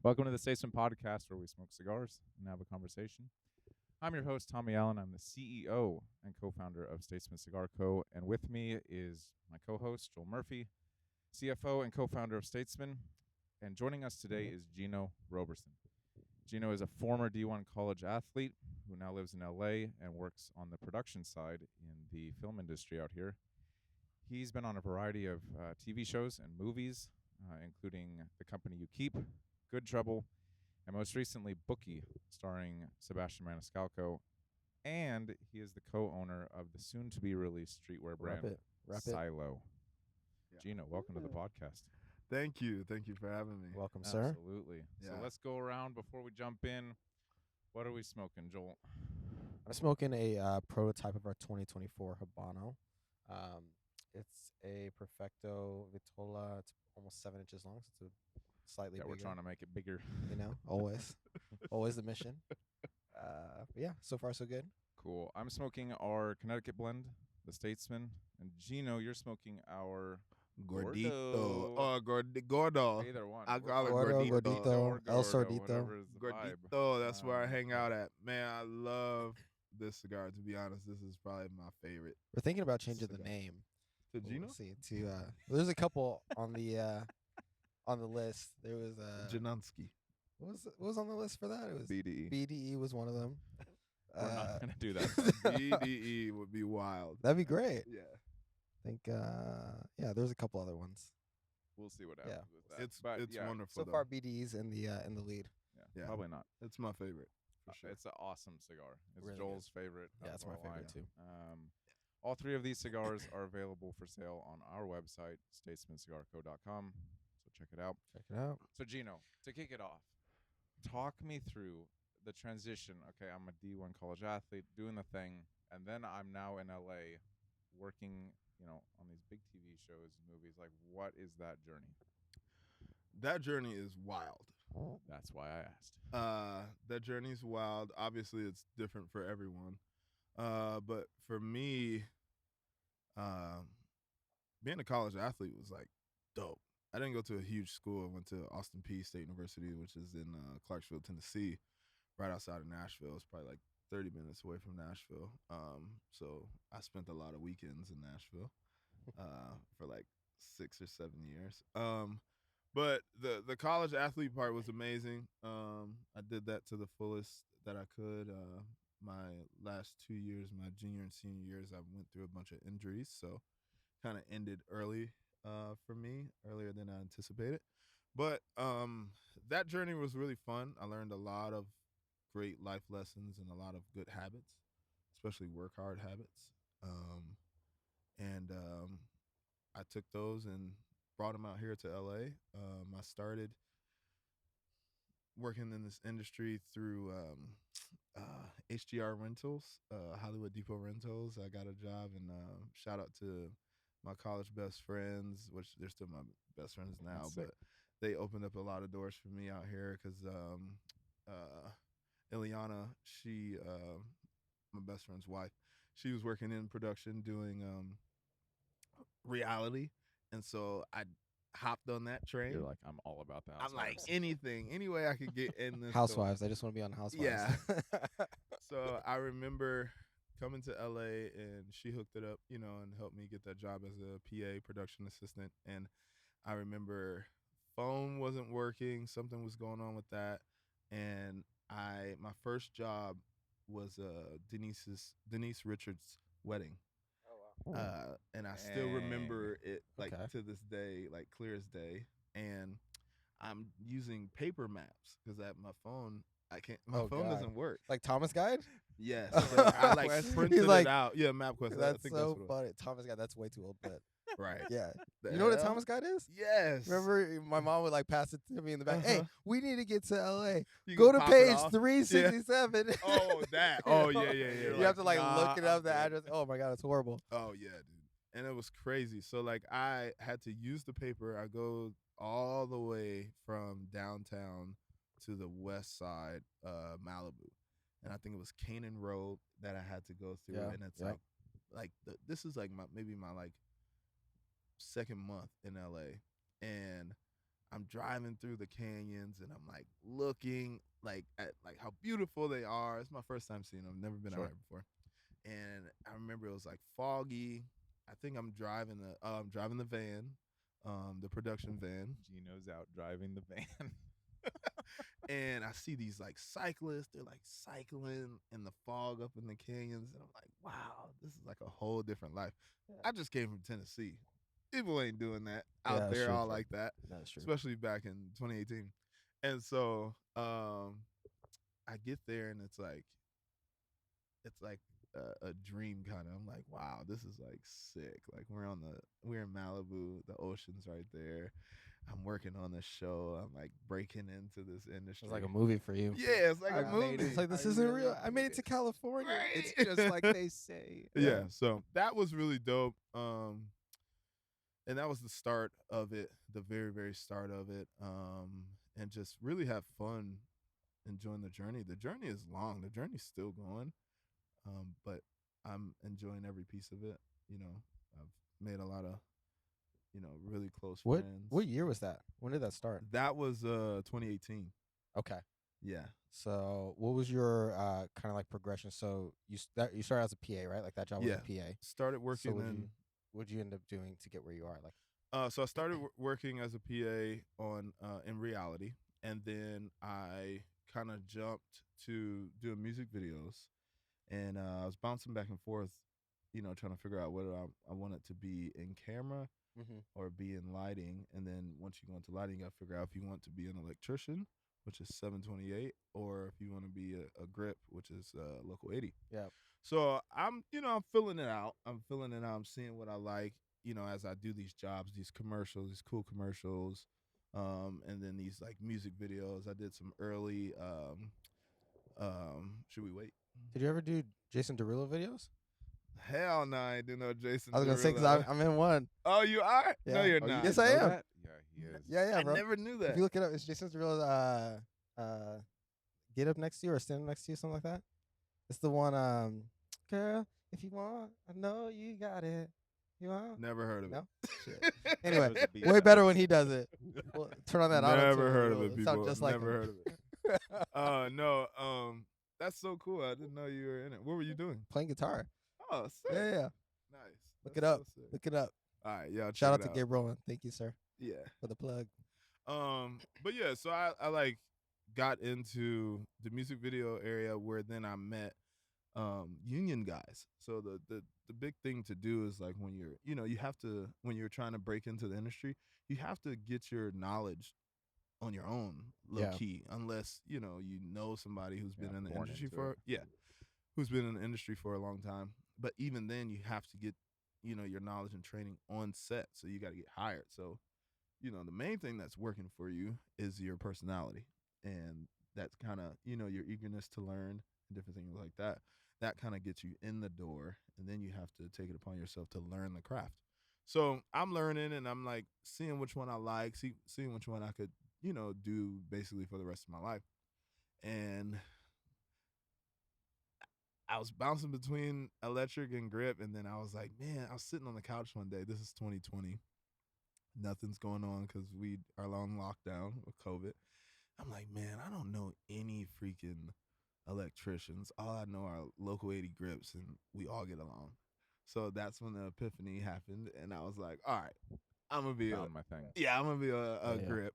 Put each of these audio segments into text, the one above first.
Welcome to the Statesman podcast, where we smoke cigars and have a conversation. I'm your host, Tommy Allen. I'm the CEO and co-founder of Statesman Cigar Co. And with me is my co-host, Joel Murphy, CFO and co-founder of Statesman. And joining us today is Gino Roberson. Gino is a former D1 college athlete who now lives in LA and works on the production side in the film industry out here. He's been on a variety of TV shows and movies, including The Company You Keep, Good Trouble, and most recently Bookie, starring Sebastian Maniscalco. And he is the co-owner of the soon-to-be-released streetwear brand, Syloh. Yeah. Gino, welcome to the podcast. Thank you. Thank you for having me. Welcome, sir. Absolutely. So Yeah. let's go around before we jump in. What are we smoking, Joel? I'm smoking a prototype of our 2024 Habano. It's a Perfecto Vitola. It's almost 7 inches long, so it's a slightly Yeah, bigger. we're trying to make it bigger. You know, always the mission. But yeah, so far so good. Cool. I'm smoking our Connecticut blend, the Statesman. And Gino, you're smoking our Gordito. Gordo. Gordo. Either one. I We're call it fine. Gordo, Gordito. Gordito, El whatever Sordito. is the vibe. Gordito. That's where I hang out at. Man, I love this cigar. To be honest, this is probably my favorite. We're thinking about changing the Cigar. name. To Gino? We'll see. There's a couple on the list. There was Janunsky. what was on the list for that? It was BDE. BDE was one of them. We're not going to do that. BDE would be wild. That'd be great. Yeah. I think yeah, there's a couple other ones. We'll see what happens with that. It's yeah, wonderful. So far, BDE's in the lead. Yeah. probably not. It's my favorite. For sure. It's an awesome cigar. It's Really Joel's favorite. Yeah, out it's of my our favorite line. too. All three of these cigars are available for sale on our website, statesmancigarco.com. So check it out. Check it out. So Gino, to kick it off, talk me through the transition. Okay, I'm a D1 college athlete doing the thing, and then I'm now in LA working, on these big TV shows and movies. Like, what is that journey? That journey is wild. That's why I asked. That journey's wild. Obviously, it's different for everyone. But for me, being a college athlete was like dope. I didn't go to a huge school. I went to Austin Peay State University, which is in Clarksville, Tennessee, right outside of Nashville. It's probably like 30 minutes away from Nashville. So I spent a lot of weekends in Nashville for like 6 or 7 years. But the college athlete part was amazing. I did that to the fullest that I could. My last 2 years, my junior and senior years, I went through a bunch of injuries, so kind of ended early for me, earlier than I anticipated. But that journey was really fun. I learned a lot of great life lessons and a lot of good habits, especially work hard habits. And I took those and brought them out here to LA. I started working in this industry through HGR Rentals, Hollywood Depot Rentals. I got a job, and shout out to my college best friends, which they're still my best friends now, That's but sick. they opened up a lot of doors for me out here because Ileana, she, my best friend's wife, she was working in production doing reality, and so I hopped on that train. You're like, I'm all about that. I'm like, any way I could get in this Housewives. I just want to be on Housewives. Yeah. So I remember coming to LA, and she hooked it up, and helped me get that job as a PA production assistant. And I remember phone wasn't working, something was going on with that, and my first job was Denise Richards' wedding. Oh wow. And I still remember Dang. it like Okay. to this day, like clear as day. And I'm using paper maps because at my phone, I can't. My Oh, phone God. doesn't work. Like Thomas Guide? Yes, so I like He's printed like- it out. Yeah, MapQuest. I That's think so that's what funny. Thomas Guide. That's way too old, but right. yeah. The You know what a hell? Thomas Guide is? Yes. Remember, my mom would like pass it to me in the back. Hey, Uh-huh. we need to get to LA. You Go can to pop it page off. 367. Oh, that. Oh, yeah. You You're have to like nah, look it up, I'm the good. address. Oh my God, it's horrible. Oh yeah, dude. And it was crazy. So like I had to use the paper. I go all the way from downtown to the west side, Malibu. And I think it was Canaan Road that I had to go through. Yeah, And it's yeah. this is like my second month in LA. And I'm driving through the canyons and I'm like looking like at like how beautiful they are. It's my first time seeing them. I've never been out here before. And I remember it was like foggy. I think I'm driving the van, the production van. Gino's out driving the van. And I see these like cyclists. They're like cycling in the fog up in the canyons. And I'm like, wow, this is like a whole different life. I just came from Tennessee. People ain't doing that out there all like that. That's true. Especially back in 2018. And so I get there and it's like a dream kind of. I'm like, wow, this is like sick. Like we're in Malibu, the ocean's right there. I'm working on this show. I'm like breaking into this industry. It's like a movie for you. Yeah, it's like a movie. It's like, this isn't real. I made it to California. Right. It's just like they say. Yeah, so that was really dope. And that was the start of it, the very, very start of it. And just really have fun enjoying the journey. The journey is long. The journey's still going. But I'm enjoying every piece of it. You know, I've made a lot of, really close friends. What year was that? When did that start? That was 2018. Okay. Yeah. So what was your kind of like progression? So you started as a PA, right? Like that job was a PA. Started working what'd you end up doing to get where you are? Like, so I started working as a PA on in reality, and then I kind of jumped to doing music videos, and I was bouncing back and forth, trying to figure out whether I wanted to be in camera or be in lighting. And then once you go into lighting, you got to figure out if you want to be an electrician, which is 728, or if you want to be a grip, which is local 80. Yeah. So I'm filling it out. I'm seeing what I like, as I do these jobs, these commercials, these cool commercials, and then these like music videos. I did some early. Should we wait? Did you ever do Jason Derulo videos? Hell no, I didn't know Jason. I was gonna say because I'm in one. Oh, you are? Yeah. No, you're not. Yes, I am. That? Yeah, he is. Yeah, bro. I never knew that. If you look it up, it's Jason Derulo's Get Up Next to You or Stand Up Next to You, something like that. It's the one, girl, if you want, I know you got it. You want? Never heard of it. No? Shit. Anyway, There's a beat way that. better when he does it. Well, turn on that auto. Never heard of it, people. Sound just like Never him. heard of it. No, that's so cool. I didn't know you were in it. What were you doing? Playing guitar. Oh, sick. Yeah. Nice. Look That's it up. so sick. Look it up. All right, yeah. Shout out to Gabe Rowland. Thank you, sir, Yeah. for the plug. But yeah, so I like got into the music video area where then I met union guys. So the big thing to do is like when you're you have to, when you're trying to break into the industry, you have to get your knowledge on your own low key, unless you know somebody who's been in the industry who's been in the industry for a long time. But even then you have to get your knowledge and training on set, so you got to get hired. So the main thing that's working for you is your personality, and that's kind of your eagerness to learn and different things like that. That kind of gets you in the door, and then you have to take it upon yourself to learn the craft. So I'm learning, and I'm like seeing which one I like, seeing which one I could do basically for the rest of my life. And I was bouncing between electric and grip, and then I was like, man, I was sitting on the couch one day. This is 2020. Nothing's going on because we are on lockdown with COVID. I'm like, man, I don't know any freaking electricians. All I know are local 80 grips, and we all get along. So that's when the epiphany happened, and I was like, all right, I'm gonna be Found my thing. I'm gonna be a grip.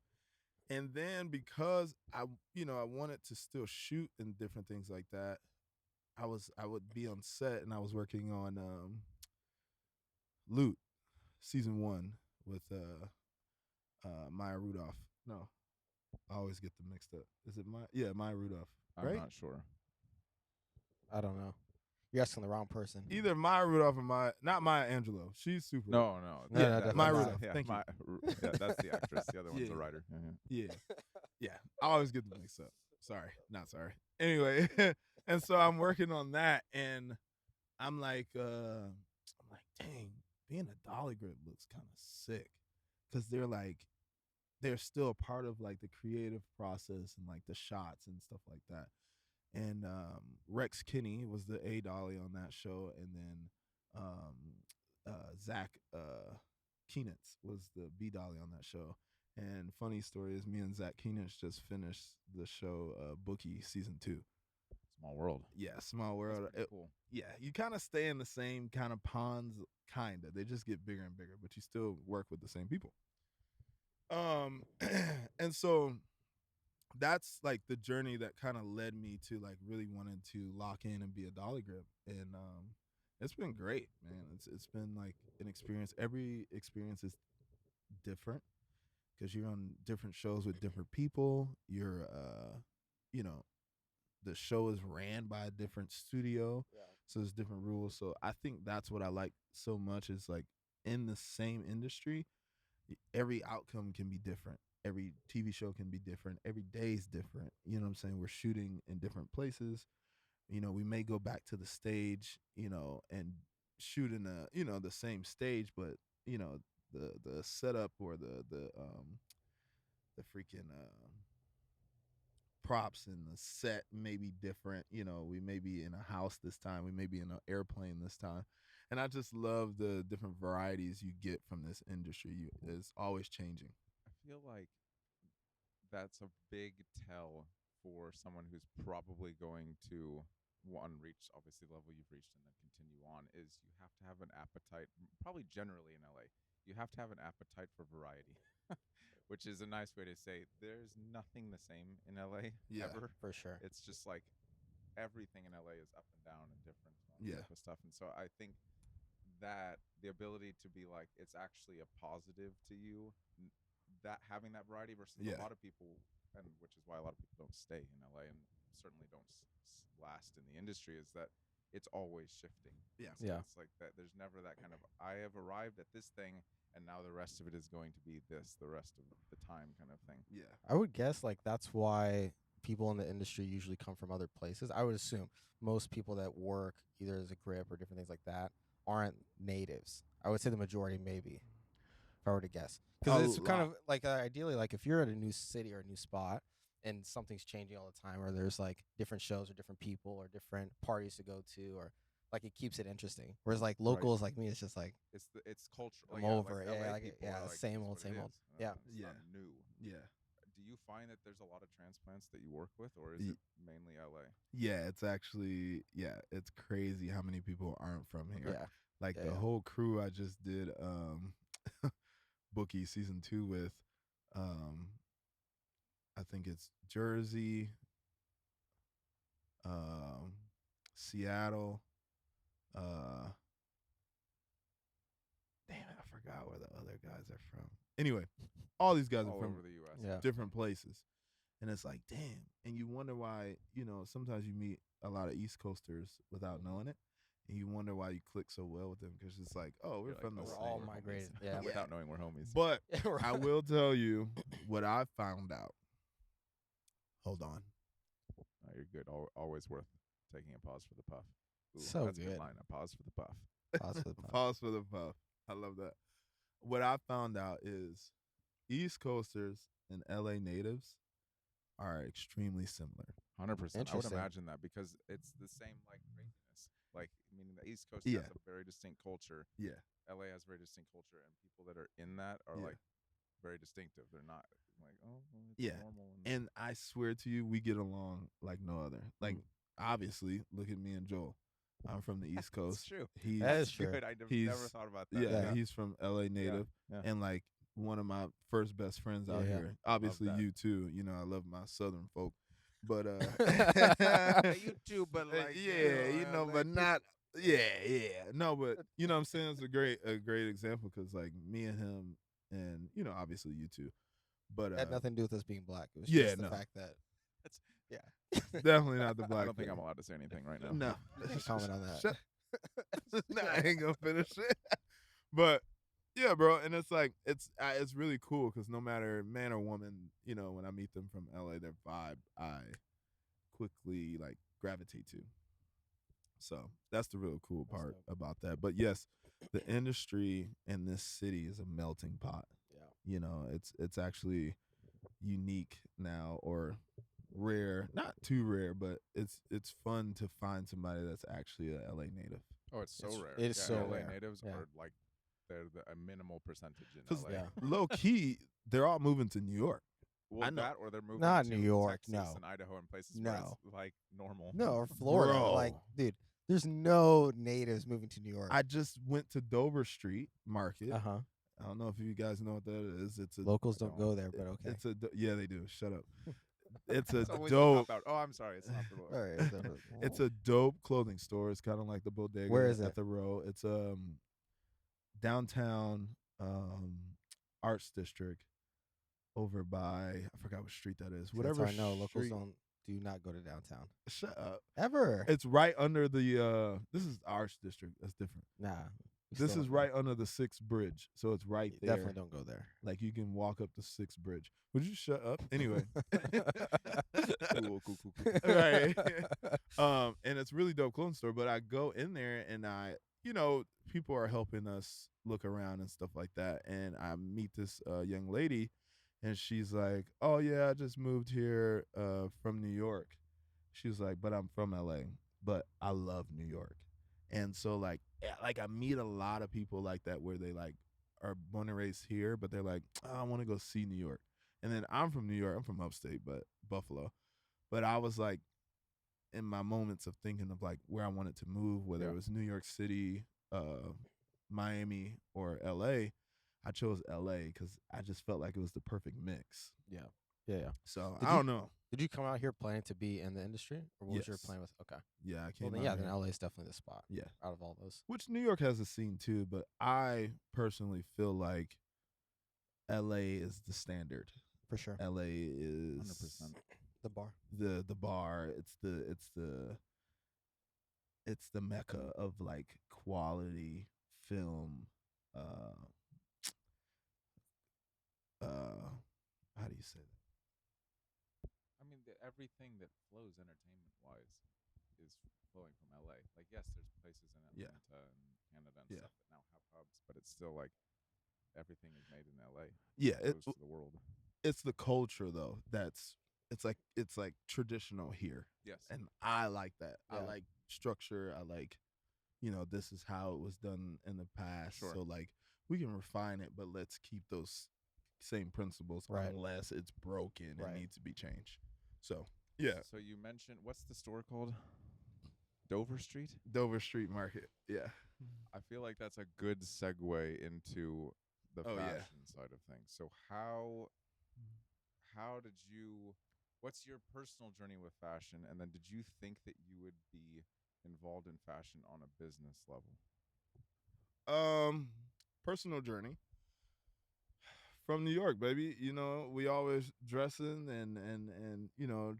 And then because I wanted to still shoot and different things like that, I would be on set, and I was working on Loot season 1 with Maya Rudolph. No, I always get them mixed up. Is it Maya Rudolph? I'm right? not sure. I don't know. You're asking the wrong person. Either Maya Rudolph or not Maya Angelou. She's super. No. No, definitely Maya not. Rudolph. Yeah, Thank you. yeah, that's the actress. The other one's Yeah. the writer. Yeah. I always get them mixed up. Sorry. Not sorry. Anyway, and so I'm working on that, and I'm like, dang, being a dolly grip looks kind of sick, because they're still a part of like the creative process and like the shots and stuff like that. And Rex Kinney was the A dolly on that show, and then Zach Keenitz was the B dolly on that show. And funny story is, me and Zach Keenan's just finished the show Bookie season 2. Small world. Yeah, small world. That's cool. Yeah, you kind of stay in the same kind of ponds, kind of. They just get bigger and bigger, but you still work with the same people. And so that's like the journey that kind of led me to like really wanting to lock in and be a dolly grip. And it's been great, man. It's been like an experience. Every experience is different because you're on different shows with different people. You're you know, the show is ran by a different studio, so there's different rules. So I think that's what I like so much is like in the same industry, every outcome can be different. Every TV show can be different. Every day is different. You know what I'm saying? We're shooting in different places. You know, we may go back to the stage, you know, and shoot in the same stage, but you know, the setup or the freaking props and the set may be different. You know, we may be in a house this time. We may be in an airplane this time. And I just love the different varieties you get from this industry. It's always changing. I feel like that's a big tell for someone who's probably going to reach obviously the level you've reached and then continue on, is you have to have an appetite, probably generally in LA, you have to have an appetite for variety. Which is a nice way to say there's nothing the same in LA ever. For sure. It's just like everything in LA is up and down and different and all that type of stuff. And so I think that the ability to be like, it's actually a positive to you, that having that variety versus a lot of people, and which is why a lot of people don't stay in LA and certainly don't last in the industry, is that it's always shifting. So it's like that. There's never that kind of, I have arrived at this thing, and now the rest of it is going to be this the rest of the time kind of thing. Yeah. I would guess like that's why people in the industry usually come from other places. I would assume most people that work either as a grip or different things like that aren't natives. I would say the majority, maybe, if I were to guess. Because it's kind of like ideally, like if you're at a new city or a new spot and something's changing all the time, or there's like different shows or different people or different parties to go to, or like it keeps it interesting. Whereas like locals like me, it's just like it's cultural. I'm over it. Like, same old. Yeah, it's not new. Yeah. Do you find that there's a lot of transplants that you work with, or is it mainly LA? Yeah, it's actually it's crazy how many people aren't from here. Yeah. Like the whole crew I just did Bookie season 2 with, I think it's Jersey, Seattle, damn it, I forgot where the other guys are from. Anyway, all these guys all are from over the U.S. different places. And it's like, damn. And you wonder why, you know, sometimes you meet a lot of East Coasters without knowing it. And you wonder why you click so well with them, because it's like, oh, we're from the we're same. all migrated. Yeah. Without knowing we're homies. But I will tell you what I found out. Hold on. No, you're good. Always worth taking a pause for the puff. Ooh, so that's good. A good line. A pause for the puff. Pause for the puff. Pause for the puff. I love that. What I found out is East Coasters and LA natives are extremely similar. 100%. I would imagine that, because it's the same like greatness. Like, meaning the East Coast has a very distinct culture. Yeah. LA has a very distinct culture, and people that are in that are like very distinctive. They're not like, oh, well, it's normal. And I swear to you, we get along like no other. Like, obviously, look at me and Joel. I'm from the East Coast. That's true. That is true. Good. I never thought about that. Yeah, he's from LA native. And like one of my first best friends out here. Obviously you too. You know, I love my southern folk. But you too, but like you know, but not no, but you know what I'm saying, it's a great example, because like me and him, and you know, obviously you too, but it had nothing to do with us being black. It was just the fact that that's definitely not the black. I don't think I'm allowed to say anything right now. No, comment on that. No, I ain't gonna finish it. But yeah, bro, and it's like it's really cool, because no matter man or woman, you know, when I meet them from LA, their vibe I quickly like gravitate to. So that's the real cool part about that. But yes, the industry in this city is a melting pot. Yeah, you know, it's actually unique now, or rare, not too rare, but it's fun to find somebody that's actually a LA native. Oh, it's so rare. It is so LA rare. natives are like they're a minimal percentage in 'Cause LA. Yeah. low key, they're all moving to New York. Well, I know. that or they're moving Not to New York, Texas no. and Idaho and places where No. it's like normal. No, or Florida. Like, Bro. dude, there's no natives moving to New York. I just went to Dover Street Market. Uh-huh. I don't know if you guys know what that is. It's a Locals I don't don't. go there, but okay. It's a yeah, they do. Shut up. It's a It's always a dope. cop-out. Oh, I'm sorry. It's not the All right. It's a dope clothing store. It's kind of like the bodega. Where is at it? the row? It's downtown Arts District over by I forgot what street that is. Whatever. That's how I know locals street- do not go to downtown Shut up. ever. It's right under the this is Arts District. That's different. Nah. we This still is don't go. right under the 6th Bridge. So it's right You there. Definitely don't go there. Like you can walk up the 6th Bridge. Would you shut up? Anyway. cool. Right. And it's really dope clothing store. But I go in there and people are helping us look around and stuff like that. And I meet this young lady, and she's like, "Oh yeah, I just moved here from New York." She's like, "But I'm from LA, but I love New York." And so like I meet a lot of people like that where they like are born and raised here, but they're like, "Oh, I want to go see New York." And then I'm from New York. I'm from upstate, but Buffalo. But I was like, in my moments of thinking of like where I wanted to move, whether it was New York City, Miami, or LA, I chose LA because I just felt like it was the perfect mix. Yeah. So Did I you- don't know. Did you come out here planning to be in the industry, or what was your Yes. plan with? Okay. Yeah, I Well, came then, out yeah, here. then LA is definitely the spot. Yeah. Out of all those. Which New York has a scene too, but I personally feel like LA is the standard. For sure. LA is 100%. The bar. the bar. It's the mecca of like quality film. How do you say that? I mean, everything that flows entertainment-wise is flowing from LA. Like, yes, there's places in Yeah. Atlanta and Canada and Yeah. stuff that now have hubs, but it's still like everything is made in LA. Yeah, Goes to the world. it's the culture though it's like traditional here, Yes. and I like that. I Yeah. like structure. I like this is how it was done in the past. Sure. So like we can refine it, but let's keep those same principles Right. unless it's broken Right. and needs to be changed. So yeah, So you mentioned, what's the store called? Dover Street? Dover Street Market. Yeah. I feel like that's a good segue into the Oh, yeah. fashion side of things. So how did you, what's your personal journey with fashion, and then did you think that you would be involved in fashion on a business level? Personal journey from New York, baby. We always dressing and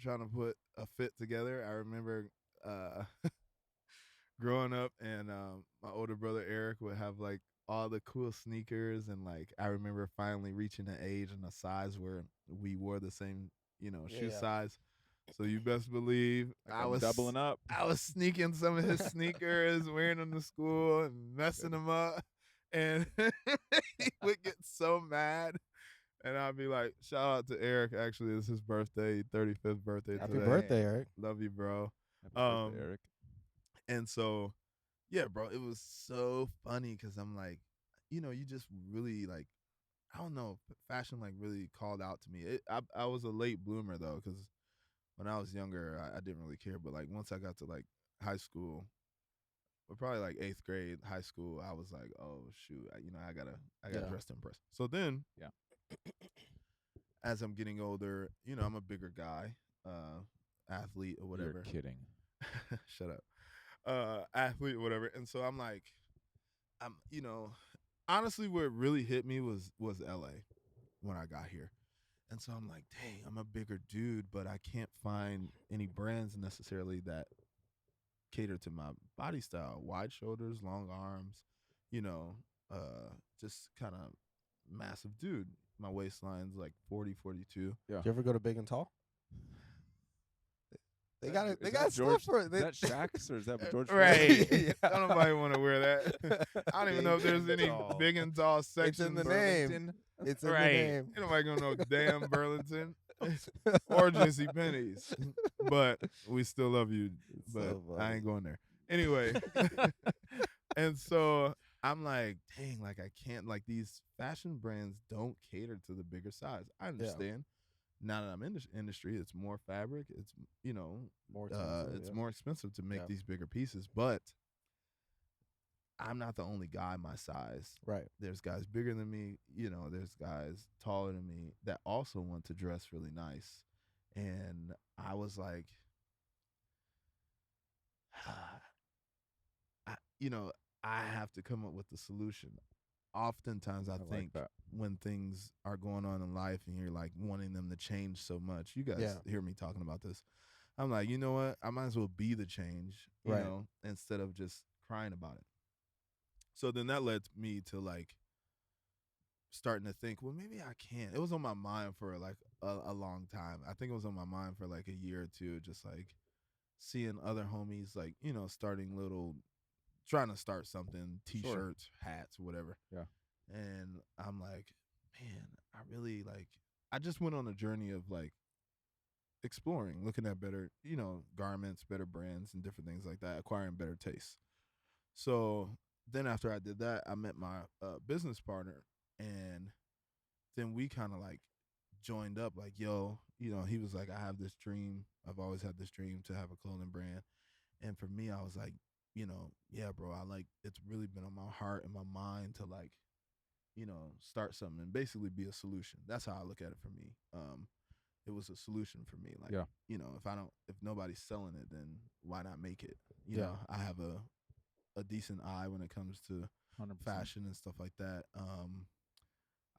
trying to put a fit together. I remember growing up, and my older brother Eric would have like all the cool sneakers, and like I remember finally reaching an age and a size where we wore the same shoe Yeah. size. So you best believe Like, I I'm was doubling up. I was sneaking some of his sneakers, wearing them to school and messing them up. And he would get so mad. And I'd be like, shout out to Eric. Actually, it's his birthday, 35th birthday Happy today. birthday, Eric. Love you, bro. Happy birthday, Eric. And so, yeah, bro, it was so funny because I'm like, you just really like, I don't know, fashion like really called out to me. I was a late bloomer though, because when I was younger, I didn't really care. But like once I got to like high school, or probably like 8th grade, high school, I was like, oh shoot, I gotta Yeah. dress to impress. So then, Yeah. as I'm getting older, I'm a bigger guy, athlete or whatever. You're kidding. Shut up. Athlete or whatever. And so I'm like, honestly, where it really hit me was LA when I got here. And so I'm like, dang, I'm a bigger dude, but I can't find any brands necessarily that cater to my body style. Wide shoulders, long arms, just kind of massive dude. My waistline's like 40, 42. Yeah. Did you ever go to Big and Tall? They got it. They Is got that stuff George- for it. Is that Shaq's or is that George? Right. Yeah. Don't nobody want to wear that. I don't even know if there's Big any and tall. big and tall sections. in the name. It's in the Right. name. Ain't nobody gonna know damn Burlington or JC Penney's. But we still love you. But So I funny. ain't going there. Anyway. And so I'm like, dang, like I can't, like these fashion brands don't cater to the bigger size. I understand. Now that I'm in this industry, it's more fabric. It's More expensive. it's Yeah. more expensive to make Yeah. these bigger pieces. But I'm not the only guy my size. Right. There's guys bigger than me. There's guys taller than me that also want to dress really nice. And I was like, I, you know, I have to come up with the solution. Oftentimes, I like think that. when things are going on in life and you're like wanting them to change so much, you guys Yeah. hear me talking about this. I'm like, you know what? I might as well be the change, Right. instead of just crying about it. So then that led me to like starting to think, well, maybe I can. It was on my mind for like a long time. I think it was on my mind for like a year or two, just like seeing other homies like, trying to start something, t-shirts, hats, whatever. Yeah. And I'm like, man, I just went on a journey of like exploring, looking at better, garments, better brands and different things like that, acquiring better tastes. So then after I did that, I met my business partner, and then we kind of like joined up like, yo, he was like, I have this dream. I've always had this dream to have a clothing brand. And for me, I was like, yeah, bro, it's really been on my heart and my mind to like, start something and basically be a solution. That's how I look at it for me. It was a solution for me. Like, Yeah. if nobody's selling it, then why not make it? I have a decent eye when it comes to 100%. fashion and stuff like that.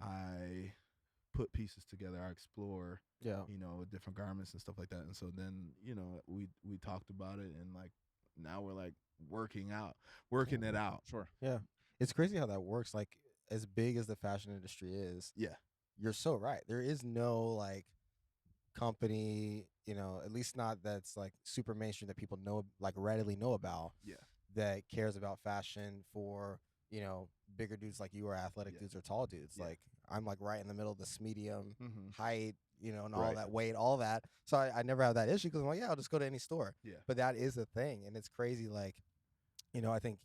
I put pieces together. I explore, different garments and stuff like that. And so then, we talked about it, and like now we're like working it out. Sure. Yeah. It's crazy how that works. Like, as big as the fashion industry is, Yeah. you're so right. There is no like company, at least not that's like super mainstream that people know, like readily know about, Yeah. that cares about fashion for, bigger dudes like you, or athletic Yeah. dudes or tall dudes. Yeah. Like, I'm like right in the middle of this medium Mm-hmm. height, and all Right. that weight, all that. So I never have that issue because I'm like, yeah, I'll just go to any store. Yeah. But that is a thing. And it's crazy. Like, I think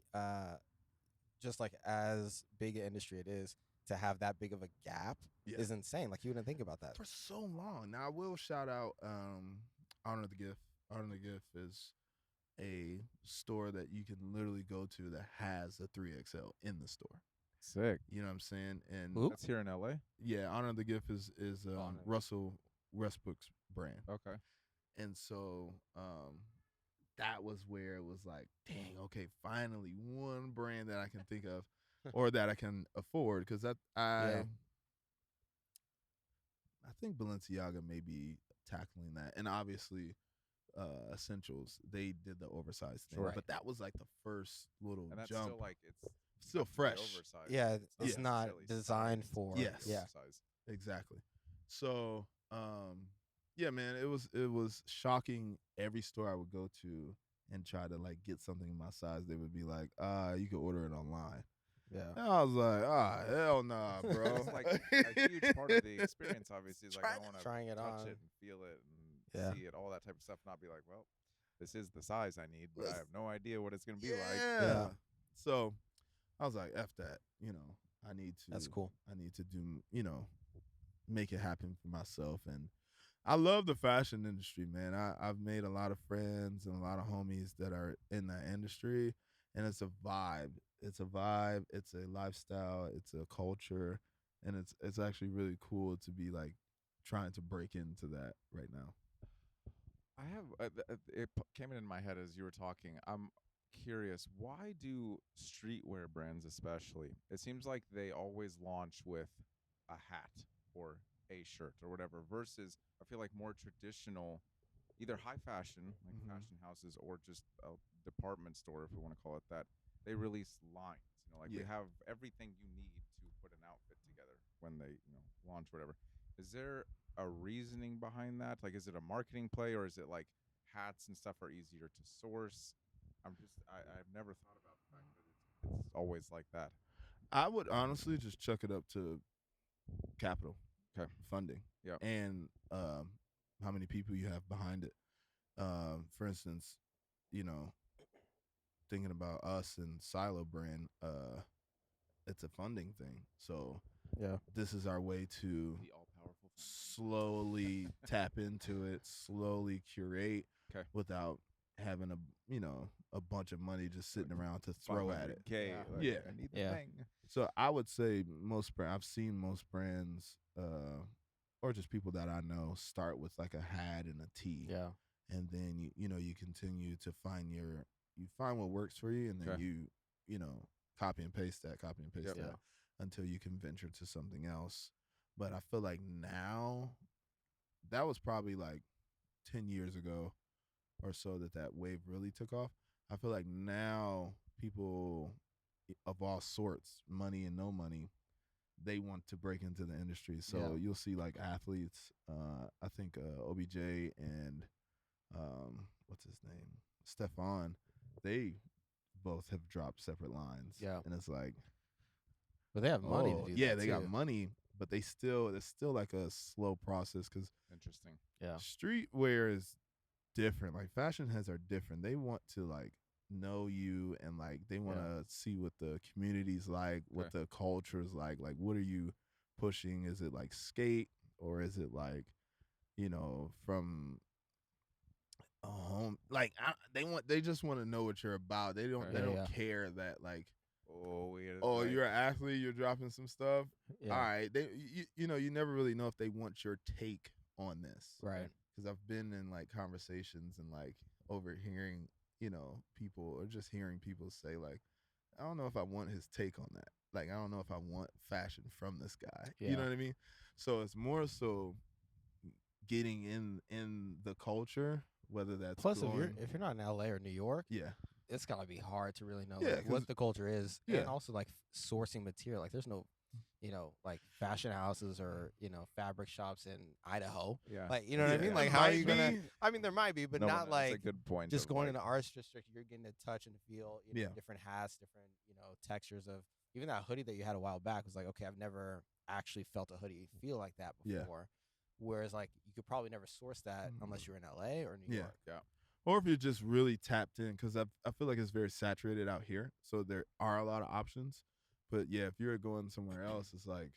just like as big an industry it is, to have that big of a gap is insane. Like, you wouldn't think about that. For so long. Now I will shout out Honor the Gift. Honor the Gift is a store that you can literally go to that has a 3XL in the store. Sick. You know what I'm saying? And Oop. That's here in LA. yeah, Honor the Gift is Honor. Russell Westbrook's brand. Okay. And so that was where it was like, dang, okay, finally one brand that I can think of or that I can afford, because I think Balenciaga may be tackling that. And obviously Essentials, they did the oversized thing. Sure. But that was like the first little And that's jump. still like it's Still very fresh. oversized. Yeah, it's Yeah. not necessarily designed sized for. Yes. Yeah. oversized. Exactly. So, yeah, man, it was shocking. Every store I would go to and try to like get something in my size, they would be like, you can order it online. Yeah. And I was like, hell nah, bro. It's like a huge part of the experience, obviously, is like I want to Trying it touch on. it and feel it and Yeah. see it, all that type of stuff. Not be like, well, this is the size I need, but I have no idea what it's gonna be yeah. like. Yeah. So I was like, F that. I need to. That's cool. I need to do, make it happen for myself. And I love the fashion industry, man. I've made a lot of friends and a lot of homies that are in that industry, and it's a vibe. It's a vibe. It's a lifestyle. It's a culture, and it's actually really cool to be like trying to break into that right now. I have came in my head as you were talking. I'm curious, why do streetwear brands especially? It seems like they always launch with a hat or a shirt or whatever, versus I feel like more traditional, either high fashion like Mhm. fashion houses or just a department store, if we want to call it that. They release lines, like they Yeah. have everything you need to put an outfit together when they launch whatever. Is there a reasoning behind that? Like, is it a marketing play, or is it like hats and stuff are easier to source? I've never thought about the fact that it's always like that. I would honestly just chuck it up to capital, funding, Yeah. and how many people you have behind it. For instance, thinking about us and Syloh brand, it's a funding thing. So Yeah. this is our way to The all powerful. slowly tap into it, slowly curate, 'Kay. without having a bunch of money just sitting around to throw at it. $500K. Yeah. Like, Yeah. I need the Yeah. thing. So I would say I've seen most brands, or just people that I know, start with like a hat and a tee, Yeah. and then you continue to find what works for you, and then Okay. you copy and paste that, Yep. Yeah. until you can venture to something else. But I feel like now, that was probably like 10 years ago or so that wave really took off. I feel like now people of all sorts, money and no money, they want to break into the industry. So Yeah. you'll see like athletes, I think OBJ and what's his name? Stefan, they both have dropped separate lines. Yeah. And it's like, But they have money to do yeah, that they too. got money, but it's still like a slow process because Interesting. Yeah. streetwear is different. Like fashion heads are different. They want to like know you, and like they want to see what the community's like, what the culture is like. Like, what are you pushing? Is it like skate, or is it like, from a home? Like they just want to know what you're about. They don't care that like, you're an athlete, you're dropping some stuff. Yeah. All right, you never really know if they want your take on this, Right. Because I've been in like conversations and like overhearing, people, or just hearing people say like, I don't know if I want his take on that. Like, I don't know if I want fashion from this guy. Yeah. You know what I mean? So it's more so getting in the culture, whether that's Plus, going, if you're not in LA or New York, yeah, it's gotta be hard to really know Yeah, like, 'cause- what the culture is, Yeah. and also like sourcing material. Like, there's no, like fashion houses or fabric shops in Idaho. Yeah. Like, you know what I Yeah. mean? Like, It how are might you gonna? be. I mean, there might be, but No, not that's a like good point. just of, going like, in the arts district. You're getting to touch and feel, Yeah. different hats, different textures of even that hoodie that you had a while back was like, okay, I've never actually felt a hoodie feel like that Yeah. before. Whereas like you could probably never source that unless you're in LA or New Yeah. York. Yeah. Or if you're just really tapped in, because I feel like it's very saturated out here, so there are a lot of options. But yeah, if you're going somewhere else, it's like,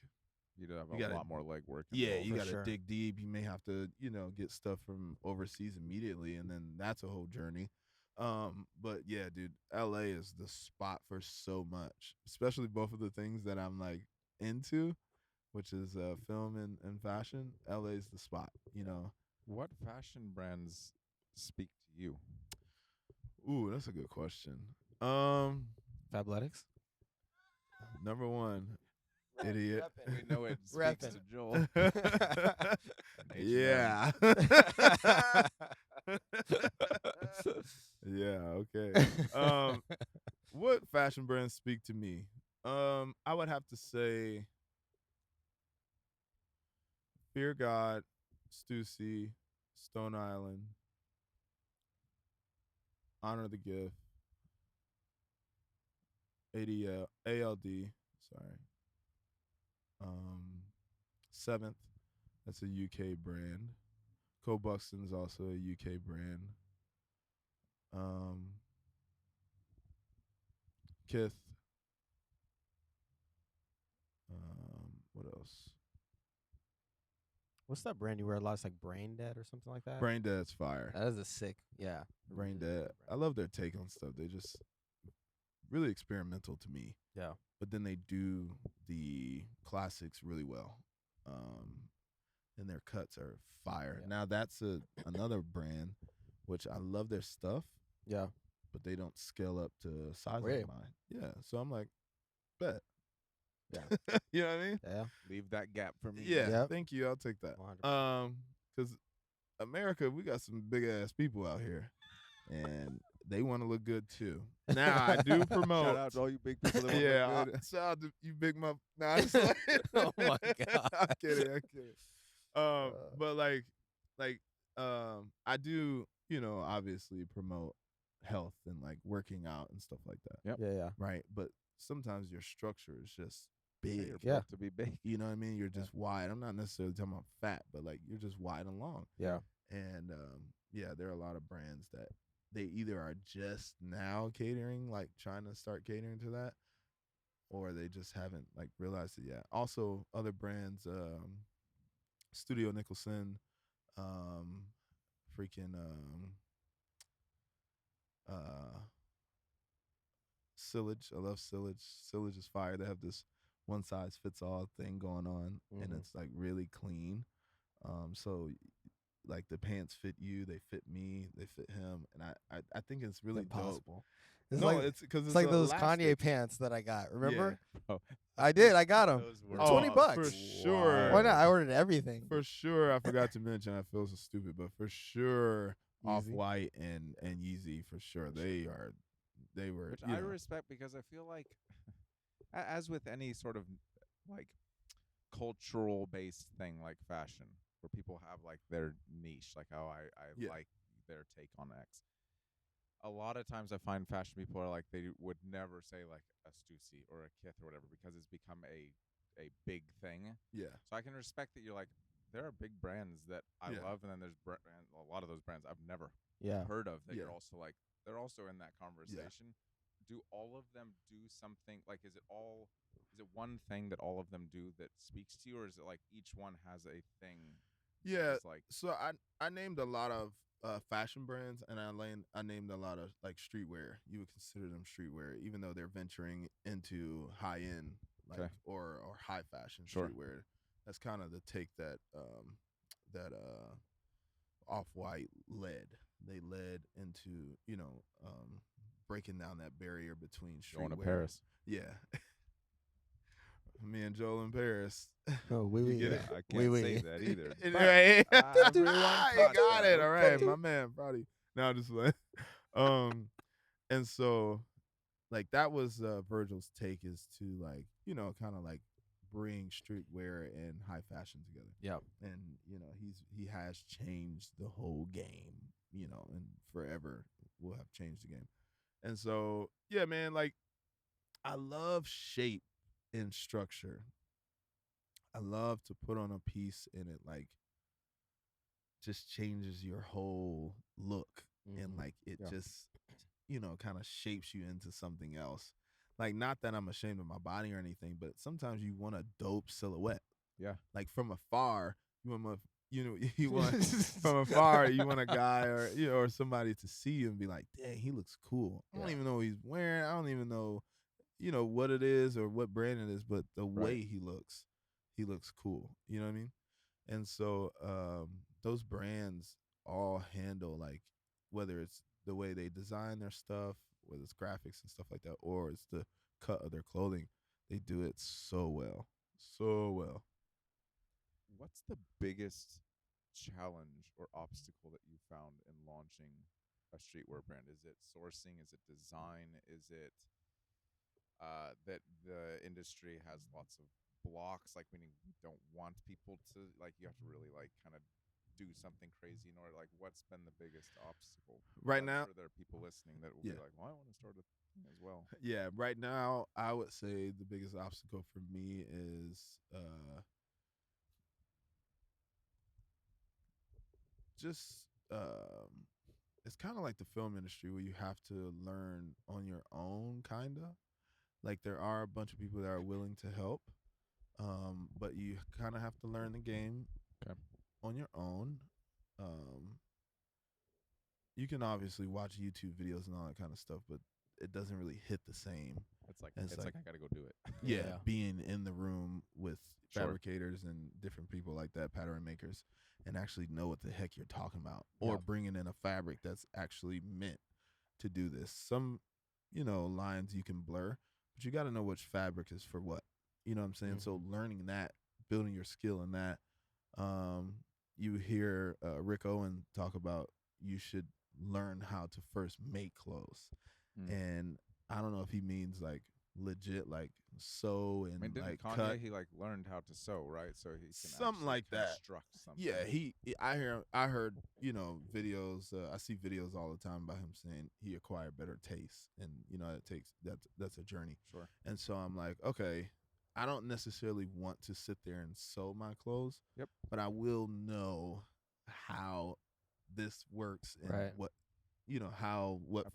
You'd have You a gotta- lot more legwork. yeah, involved. you For got to sure. dig deep. You may have to, get stuff from overseas immediately, and then that's a whole journey. But yeah, dude, LA is the spot for so much, especially both of the things that I'm like into, which is film and fashion. LA is the spot, What fashion brands speak to you? Ooh, that's a good question. Fabletics. Number one, idiot. We know it speaks Reppin'. to Joel. Yeah. Yeah, okay. What fashion brands speak to me? I would have to say Fear God, Stussy, Stone Island, Honor the Gift, ALD, sorry. Seventh, that's a UK brand. Co Buxton's also a UK brand. Kith. What else? What's that brand you wear a lot? It's like Brain Dead or something like that. Brain Dead's fire. That is a sick, yeah. Brain really Dead. good I brand. love their take on stuff. They just really experimental to me. Yeah. But then they do the classics really well. And their cuts are fire. Yeah. Now that's another brand, which I love their stuff, Yeah. but they don't scale up to size Really? like mine. Yeah. So I'm like, bet. Yeah. You know what I mean? Yeah. Leave that gap for me. Yeah. Yep. Thank you. I'll take that. 100%. Because America, we got some big ass people out here, and they want to look good too. Now I do promote. Shout out to all you big people that want Yeah, to look good. shout out to you, big muff. Nah, I'm just like, Oh my God. I'm kidding. But I do, obviously promote health and like working out and stuff like that. Yep. Yeah. Right. But sometimes your structure is just big. You're Yeah. built to be big. You know what I mean? You're just wide. I'm not necessarily talking about fat, but like you're just wide and long. Yeah. And there are a lot of brands that they either are just now catering, like trying to start catering to that, or they just haven't like realized it yet. Also, other brands, Studio Nicholson, um, freaking uh, Sillage. I love Sillage. Sillage is fire. They have this one size fits all thing going on, and Mhm. it's like really clean. So like the pants fit you, they fit me, they fit him, and I think it's really dope. Impossible. It's No, like it's because it's like those elastic. Kanye pants that I got. Remember? Oh, I did. I got them. those were For $20. For sure. Why not? I ordered everything. For sure, I forgot to mention. I feel so stupid, but for sure, Off Yeezy. White and Yeezy for sure. They were. Which you I know, respect because I feel like, as with any sort of like cultural based thing like fashion, where people have like their niche, like how I Yeah. like their take on X. A lot of times I find fashion people are like they would never say like a Stussy or a Kith or whatever because it's become a big thing. Yeah. So I can respect that you're like there are big brands that I Yeah. love, and then there's a lot of those brands I've never Yeah. heard of that Yeah. you're also like they're also in that conversation. Do all of them do something like is it one thing that all of them do that speaks to you, or is it like each one has a thing? Yeah. It's like So I named a lot of fashion brands, and I named a lot of like streetwear. You would consider them streetwear, even though they're venturing into high end, like Okay. or high fashion Sure. streetwear. That's kind of the take that Off White led. They led into breaking down that barrier between streetwear. going to Paris. Yeah. Me and Joel in Paris. Oh, You oui, get oui. it? I Oui, can't oui. say that either. Anyway, everyone you caught got that. it. All right, Okay. my man, probably. No, just like, and so like that was Virgil's take is to like kind of like bring streetwear and high fashion together. Yep. And he has changed the whole game. And forever will have changed the game. And so yeah, man, like I love shape and structure. I love to put on a piece and it like just changes your whole look and Mhm. like it Yeah. just kind of shapes you into something else. Like not that I'm ashamed of my body or anything, but sometimes you want a dope silhouette. Yeah. Like from afar, you want you want from afar you want a guy or or somebody to see you and be like, dang, he looks cool. I don't Yeah. even know what he's wearing. I don't even know what it is or what brand it is, but the way he looks cool. You know what I mean? And so those brands all handle like whether it's the way they design their stuff, whether it's graphics and stuff like that, or it's the cut of their clothing, they do it so well. So well. What's the biggest challenge or obstacle that you found in launching a streetwear brand? Is it sourcing? Is it design? Is it that the industry has lots of blocks, like meaning we don't want people to like you have to really like kind of do something crazy in order like what's been the biggest obstacle? Right I'm now, sure there are people listening that will Yeah. be like, well, I want to start a thing as well. yeah, right now I would say the biggest obstacle for me is just it's kind of like the film industry where you have to learn on your own, kind of. Like there are a bunch of people that are willing to help, but you kind of have to learn the game Okay. on your own. You can obviously watch YouTube videos and all that kind of stuff, but it doesn't really hit the same. It's like I gotta go do it. Yeah, being in the room with Sure. fabricators and different people like that, pattern makers, and actually know what the heck you're talking about, or bringing in a fabric that's actually meant to do this. Some, lines you can blur, but you got to know which fabric is for what. You know what I'm saying? So learning that, building your skill in that. You hear Rick Owen talk about you should learn how to first make clothes, and I don't know if he means like legit like sew and I mean, didn't like Kanye cut. he like learned how to sew, right? So he can Something actually like that. construct something. Yeah, I heard videos. I see videos all the time about him saying he acquired better taste, and it takes that's a journey. Sure. And so I'm like, okay, I don't necessarily want to sit there and sew my clothes. Yep. But I will know how this works and Right. what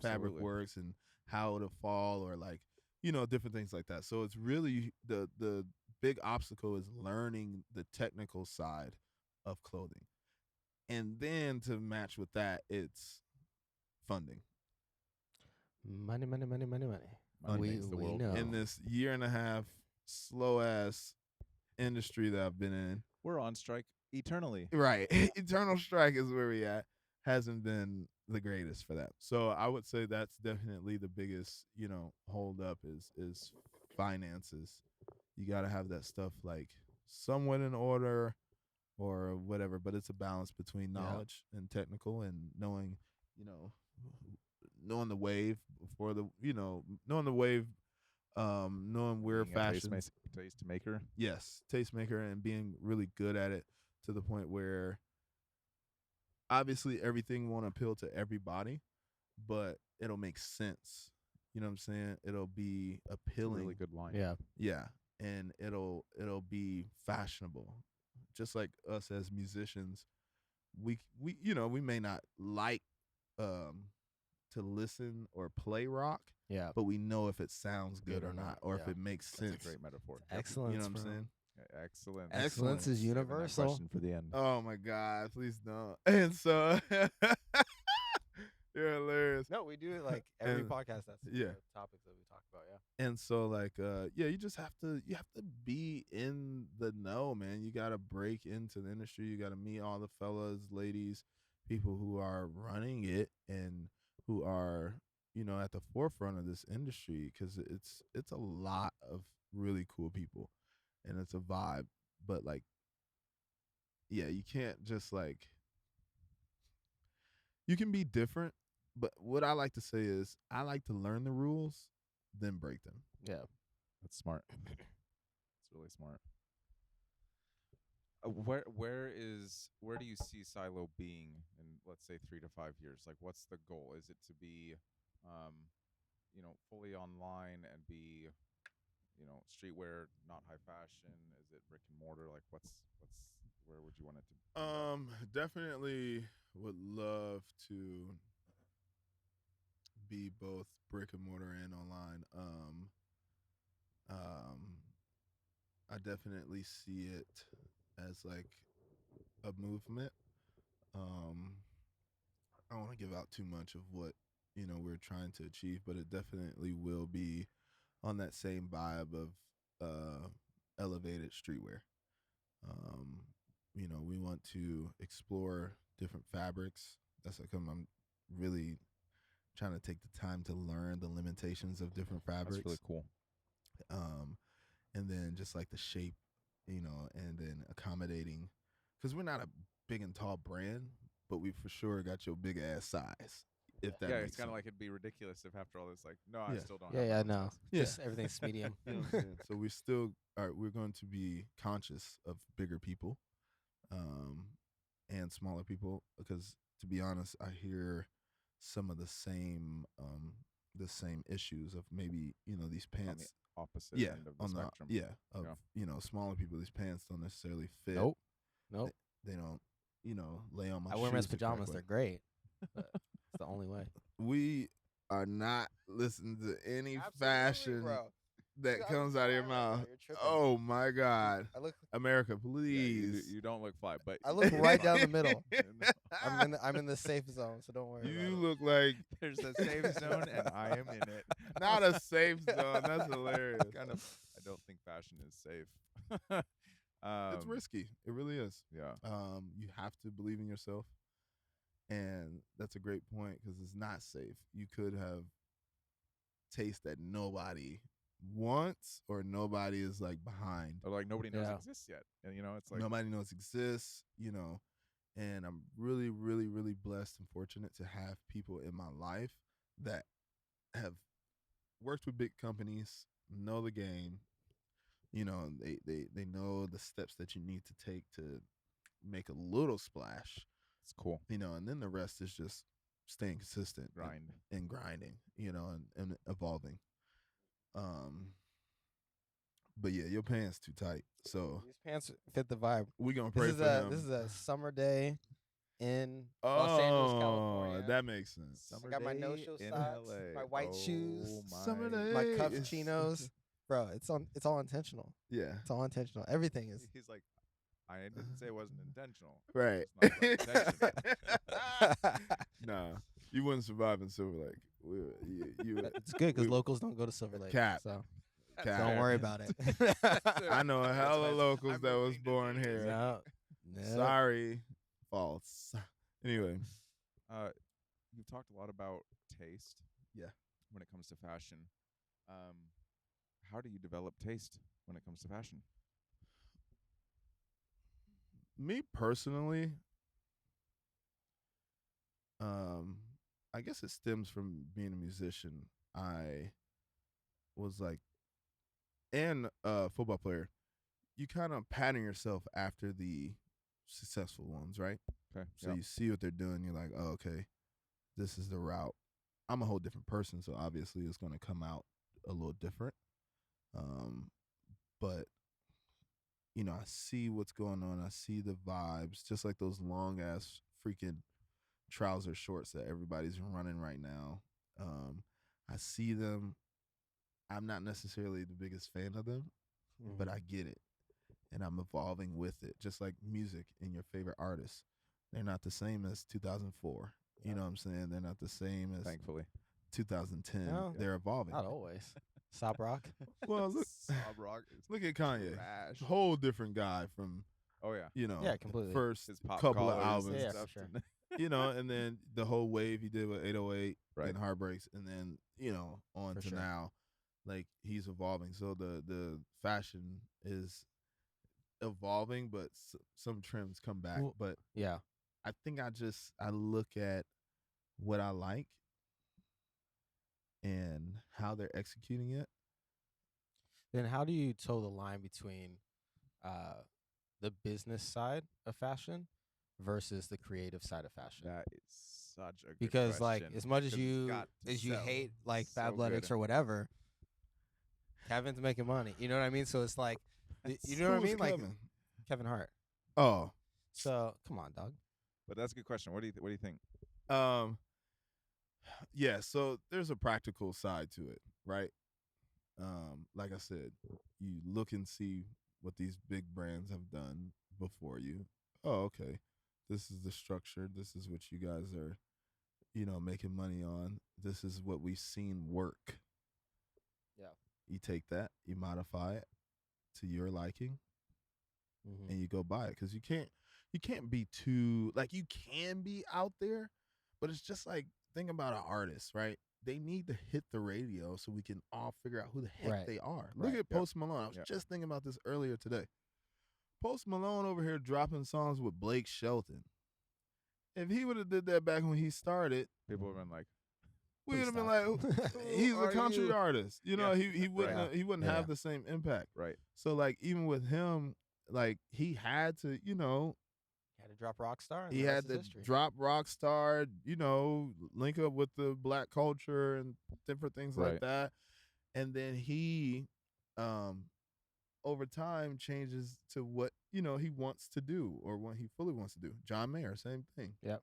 fabric Absolutely. works and how to fall or like different things like that. So it's really the big obstacle is learning the technical side of clothing. And then to match with that, it's funding. Money, money, money, money, money. Money we makes the we world know. go. In this year and a half slow ass industry that I've been in, We're on strike eternally. right? Eternal strike is where we at. Hasn't been the greatest for that. So I would say that's definitely the biggest, hold up is finances. You got to have that stuff like somewhat in order or whatever, but it's a balance between Yeah. knowledge and technical and knowing, knowing the wave before the, knowing the wave, knowing where Being a fashion, taste maker. yes, tastemaker, and being really good at it to the point where obviously everything won't appeal to everybody, but it'll make sense. You know what I'm saying? It'll be appealing. Really good line. Yeah. Yeah, and it'll be fashionable. Just like us as musicians, we may not like to listen or play rock, Yeah. but we know if it sounds good or not, or if yeah. it makes That's sense. a great metaphor. Excellence. You know what I'm bro. saying? Excellent. Excellence is Saving that universal. question for the end. Oh my God, please don't. And so you're hilarious. No, we do it like every And- podcast. That's yeah. the topics that we talk about. Yeah. And so like you just have to be in the know, man. You got to break into the industry. You got to meet all the fellas, ladies, people who are running it and who are, at the forefront of this industry, cuz it's a lot of really cool people and it's a vibe, but like yeah, you can't just like, you can be different, but what I like to say is I like to learn the rules then break them. Yeah. That's smart. It's really smart. Where do you see Syloh being in, let's say, 3 to 5 years? Like, what's the goal? Is it to be, fully online and be, streetwear, not high fashion? Is it brick and mortar? Like, where would you want it to? Definitely would love to be both brick and mortar and online. I definitely see it as like a movement. I don't want to give out too much of what we're trying to achieve, but it definitely will be on that same vibe of elevated streetwear. We want to explore different fabrics. That's like I'm really trying to take the time to learn the limitations of different fabrics. That's really cool. And then just like the shape, and then accommodating, because we're not a big and tall brand, but we for sure got your big ass size. If that Yeah, makes it's kind of sense. like it'd be ridiculous if after all this, like, no, I Yeah. still don't. Yeah. have Yeah. my own No. size. Yeah. Just everything's medium. You know what I'm saying? So we still are. We're going to be conscious of bigger people, and smaller people, because to be honest, I hear some of the same issues of maybe these On pants. the opposite Yeah, end of the on the spectrum. smaller people. These pants don't necessarily fit. Nope. They don't lay on my. I wear them as shoes the correct pajamas. way. They're great. But it's the only way. We are not listening to any fashion that comes out of your mouth. Oh my God, I look. America, Yeah, please. you don't look fly, but I look right down the middle. And I'm in the safe zone, so don't worry. You about look like there's a safe zone, and I am in it. not a safe zone. That's hilarious. Kind of. I don't think fashion is safe. It's risky. It really is. Yeah. You have to believe in yourself, and that's a great point because it's not safe. You could have taste that nobody wants or nobody is like behind. Or like nobody knows Yeah. exists yet, and it's like Nobody knows exists, and I'm really, really, really blessed and fortunate to have people in my life that have worked with big companies, know the game, they know the steps that you need to take to make a little splash, it's cool. and then the rest is just staying consistent Grind. and grinding, and evolving. But yeah, your pants too tight. So These pants fit the vibe. we gonna pray This is for a him. this is a summer day in Los Angeles, California. that makes sense. Summer I got my day no-show in socks, LA. my white shoes, Summer day. my cuff It's- chinos. Bro, it's all intentional. Yeah. It's all intentional. Everything is. He's like, I didn't say it wasn't intentional. Right. It's not about intention. Nah, you wouldn't survive in Silver Lake. You It's good because we- locals don't go to Silver Lake. Cap. So Cap. don't worry about it. I know a hell of I'm locals that was moving to born Vegas. here. No. No. Sorry. False. Anyway. You've talked a lot about taste. Yeah. When it comes to fashion, how do you develop taste when it comes to fashion? Me personally, I guess it stems from being a musician. I was like, and a football player. You kind of pattern yourself after the successful ones, right? Okay. So you see what they're doing. You're like, oh, okay, this is the route. I'm a whole different person, so obviously it's going to come out a little different. But you know, I see what's going on. I see the vibes, just like those long ass freaking trouser shorts that everybody's running right now. I see them. I'm not necessarily the biggest fan of them, but I get it. And I'm evolving with it. Just like music and your favorite artists. They're not the same as 2004. You know what I'm saying? They're not the same as Thankfully. 2010. No. They're evolving. Not always. Sob rock. Well, look, Sob rock is look at Kanye. trash. Whole different guy from, Oh yeah. you know, Yeah, completely. first His pop couple of collars albums. and Yeah, stuff. for sure. You know, and then the whole wave he did with 808 Right. and Heartbreaks, and then, you know, on For to sure. now. Like, he's evolving. So the fashion is evolving, but some trims come back. Well- But Yeah. I think I look at what I like and how they're executing it. Then how do you toe the line between the business side of fashion versus the creative side of fashion? That is such a good Because like question, as much as 'cause it's you got to sell. hate like So Fabletics good. or whatever, Kevin's making money. You know what I mean? So it's like you know what I Who was mean? Like Kevin? Kevin Hart. Oh, So come on, dog. But that's a good question. What do you think? yeah, so there's a practical side to it, right? Like I said, you look and see what these big brands have done before you. Oh, okay. This is the structure. This is what you guys are, you know, making money on. This is what we've seen work. Yeah. You take that, you modify it to your liking, Mm-hmm. and you go buy it, because you can't be too, like, you can be out there, but it's just like, think about an artist, right? They need to hit the radio so we can all figure out who the heck Right. they are. Right. Look at Post Malone. I was Yep. just thinking about this earlier today. Post Malone over here dropping songs with Blake Shelton. If he would have did that back when he started, People have been like, we would have been Please like, stop. he's Who a are country you? artist. You know, Yeah. he wouldn't Right. he wouldn't Yeah. have the same impact. right. So like, even with him, like, he had to, you know, He had to drop Rockstar. And he the rest had is to history. drop Rockstar, you know, link up with the black culture and different things like Right. that. And then he, over time, changes to what, you know, he wants to do, or what he fully wants to do. John Mayer, same thing. Yep.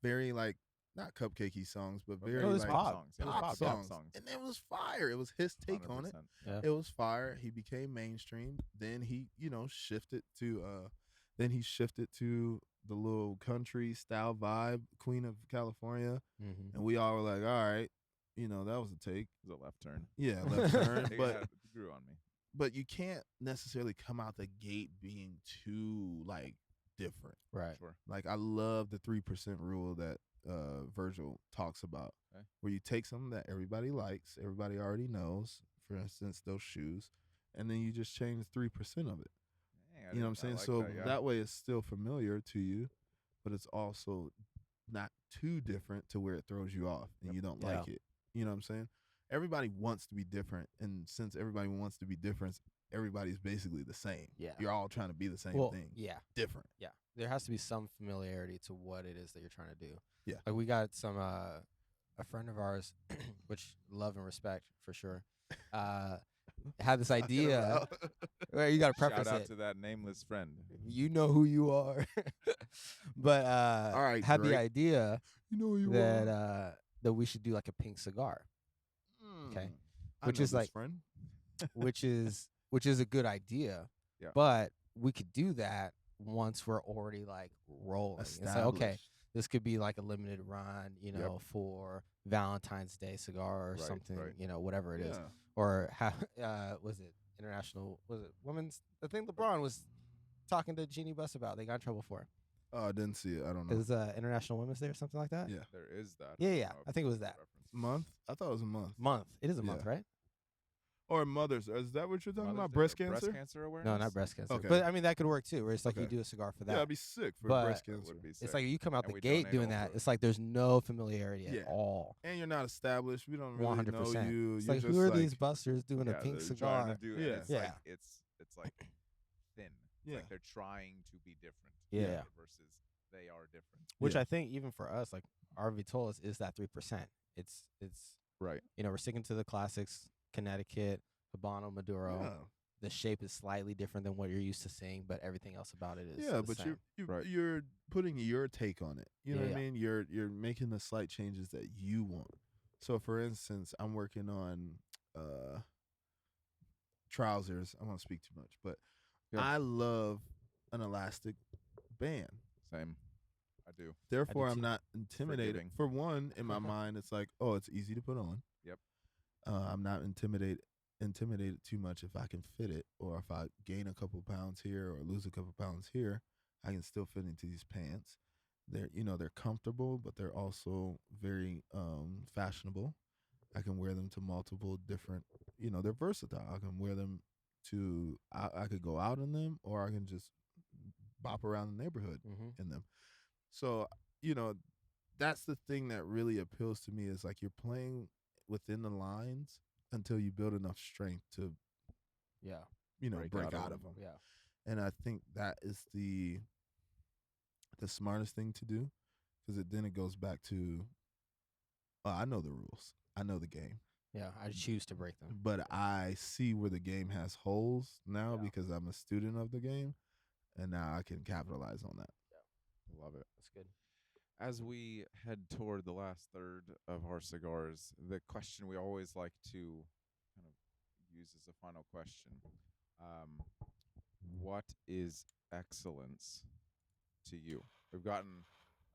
Very, like, not cupcakey songs, but Okay. very No, it was like pop. songs. It was pop pop, songs. songs. And it was fire. It was his take on it. 100%. Yeah. It was fire. He became mainstream. Then he, you know, shifted to the little country style vibe, Queen of California. Mm-hmm. And we all were like, all right, you know, that was a take. It was a left turn. Yeah, left turn. It But grew on me. you can't necessarily come out the gate being too, like, different. Right. Sure. Like, I love the 3% rule that Virgil talks about, Okay. where you take something that everybody likes, everybody already knows, for instance, those shoes, and then you just change 3% of it. Dang, I You know what I'm didn't- I saying? like So that, yeah. that way it's still familiar to you, but it's also not too different to where it throws you off and Yep. you don't Yeah. like it. You know what I'm saying? Everybody wants to be different, and since everybody wants to be different, everybody's basically the same. Yeah. You're all trying to be the same Well, thing. yeah. Different. Yeah, there has to be some familiarity to what it is that you're trying to do. Yeah. Like we got some a friend of ours, which love and respect for sure. had this Talking idea. about- Well, you got to Shout preface out it. to that nameless friend. You know who you are. But All right, had the Drake. idea You know who you that are. that we should do like a pink cigar, okay. I Which know is this like- friend. which is a good idea. Yeah. But we could do that once we're already like rolling. It's like, okay, Established. this could be like a limited run, you Yep. know, for Valentine's Day cigar or Right, something, right. you know, whatever it is. Yeah. Or was it international? Was it women's? I think LeBron was talking to Jeannie Buss about. They got in trouble for it. Oh, I didn't see it. I don't It know. was International Women's Day or something like that. Yeah. There is that. Yeah, don't yeah. know I if think it was it's a that. reference. Month? I thought it was a month. Month. It is a month, Yeah. right? Or Mother's. Is that what you're talking Mother's about? Day Breast or cancer? Breast cancer awareness? No, not breast cancer. Okay. But I mean, that could work too. Where it's like you Okay. do a cigar for Yeah, that. I'd be sick for But- breast That cancer. would be sick. It's like you come out And the we gate donate doing all that. to it. It's like there's no familiarity Yeah. at all. And you're not established. We don't really 100%. know you. It's You're like, just who are like, these busters doing a Yeah, pink they're trying cigar? to do it. Yeah. It's Yeah. like it's like thin. It's Yeah. like they're trying to be different. Yeah. Versus they are different. Which Yeah. I think even for us, like our Vitolas is that 3%. It's Right. you know, we're sticking to the classics, Connecticut, Habano, Maduro. Yeah. The shape is slightly different than what you're used to seeing, but everything else about it is Yeah, the but same. Right. you're putting your take on it. You know Yeah, what I yeah. mean? You're making the slight changes that you want. So for instance, I'm working on trousers. I won't speak too much, but Yeah. I love an elastic band. Same. I do. Therefore, I'm too. not intimidated. Forgiving. For one, in my mind, it's like, oh, it's easy to put on. Yep. I'm not intimidated too much if I can fit it, or if I gain a couple pounds here or lose a couple pounds here, I can still fit into these pants. They're comfortable, but they're also very fashionable. I can wear them to multiple different, they're versatile. I can wear them to, I could go out in them, or I can just bop around the neighborhood Mm-hmm. in them. So, that's the thing that really appeals to me, is like you're playing within the lines until you build enough strength to, Yeah. break out of them. Yeah. And I think that is the smartest thing to do, because then it goes back to, I know the rules. I know the game. Yeah. I choose to break them. But I see where the game has holes now, Yeah. because I'm a student of the game, and now I can capitalize on that. Love it. That's good. As we head toward the last third of our cigars, the question we always like to kind of use as a final question: what is excellence to you? We've gotten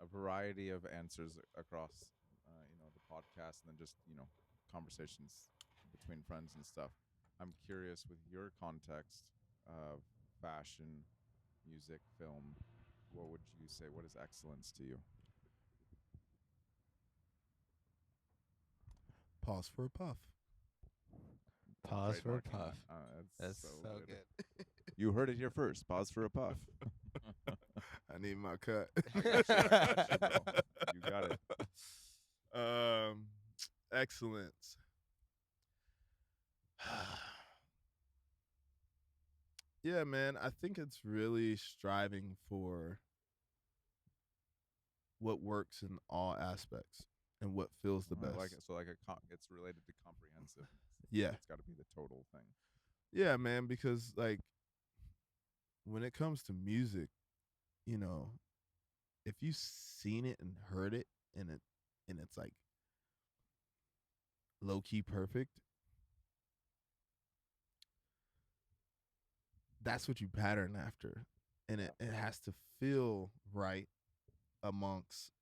a variety of answers across, the podcast, and then just conversations between friends and stuff. I'm curious, with your context of fashion, music, film, what would you say? What is excellence to you? Pause for a puff. Pause for a Trademarking puff. that. That's so good. You heard it here first. Pause for a puff. I need my cut. I got you, bro. You got it. Excellence. Yeah, man. I think it's really striving for what works in all aspects and what feels the best. Like it. So it's related to comprehensive. Yeah. It's got to be the total thing. Yeah, man, because like when it comes to music, if you've seen it and heard it and it's like low key perfect, that's what you pattern after. And it has to feel right amongst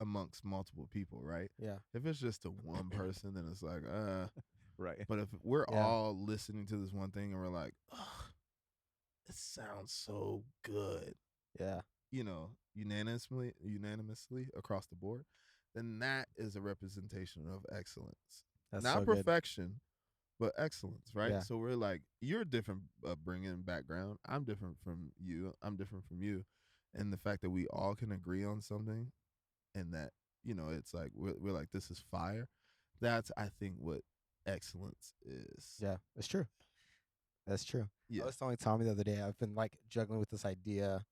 multiple people, right? Yeah. If it's just a one person, then it's like, Right. But if we're Yeah. all listening to this one thing and we're like, oh, it sounds so good, Yeah. unanimously across the board, then that is a representation of excellence. That's Not so good. perfection, but excellence, right? Yeah. So we're like, you're different upbringing and background. I'm different from you. I'm different from you. And the fact that we all can agree on something, and that, it's like, we're like, this is fire. That's, I think, what excellence is. Yeah, that's true. That's true. Yeah. I was telling Tommy the other day, I've been like juggling with this idea,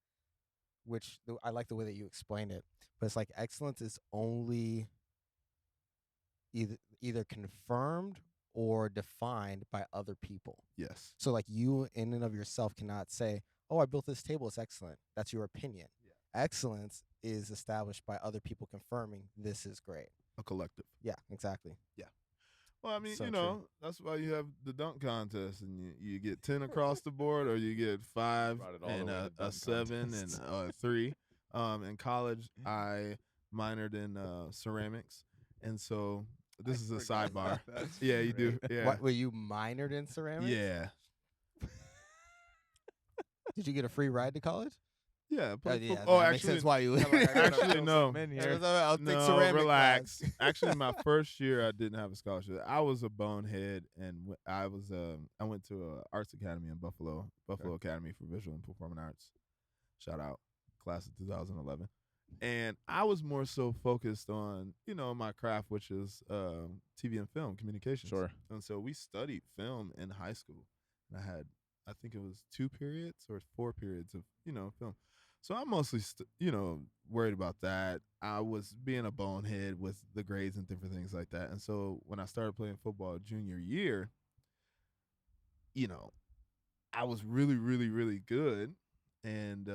which I like the way that you explained it, but it's like excellence is only either confirmed or defined by other people. Yes. So like you in and of yourself cannot say, "Oh, I built this table, it's excellent." That's your opinion. Yeah. Excellence is established by other people confirming this is great. A collective. Yeah, exactly. Well, I mean, So you true. know, that's why you have the dunk contest, and you get 10 across the board, or you get 5 Brought it all the and way to a dunk 7 contest. and a 3. In college, I minored in ceramics, and so this is a forgot sidebar. about that. Yeah, you do. Great. Yeah. What, were you minored in ceramics? Yeah. Did you get a free ride to college? Yeah. Yeah, that makes actually, sense why you Yeah, like, I gotta Actually, fill no. something in Yeah, here. I'll take no, ceramic relax. class. Actually, my first year, I didn't have a scholarship. I was a bonehead, and I went to a arts academy in Buffalo Academy for Visual and Performing Arts. Shout out, class of 2011. And I was more so focused on, my craft, which is TV and film communications. Sure. And so we studied film in high school. And I think it was 2 periods or 4 periods of, film. So I'm mostly, worried about that. I was being a bonehead with the grades and different things like that. And so when I started playing football junior year, I was really, really, really good. And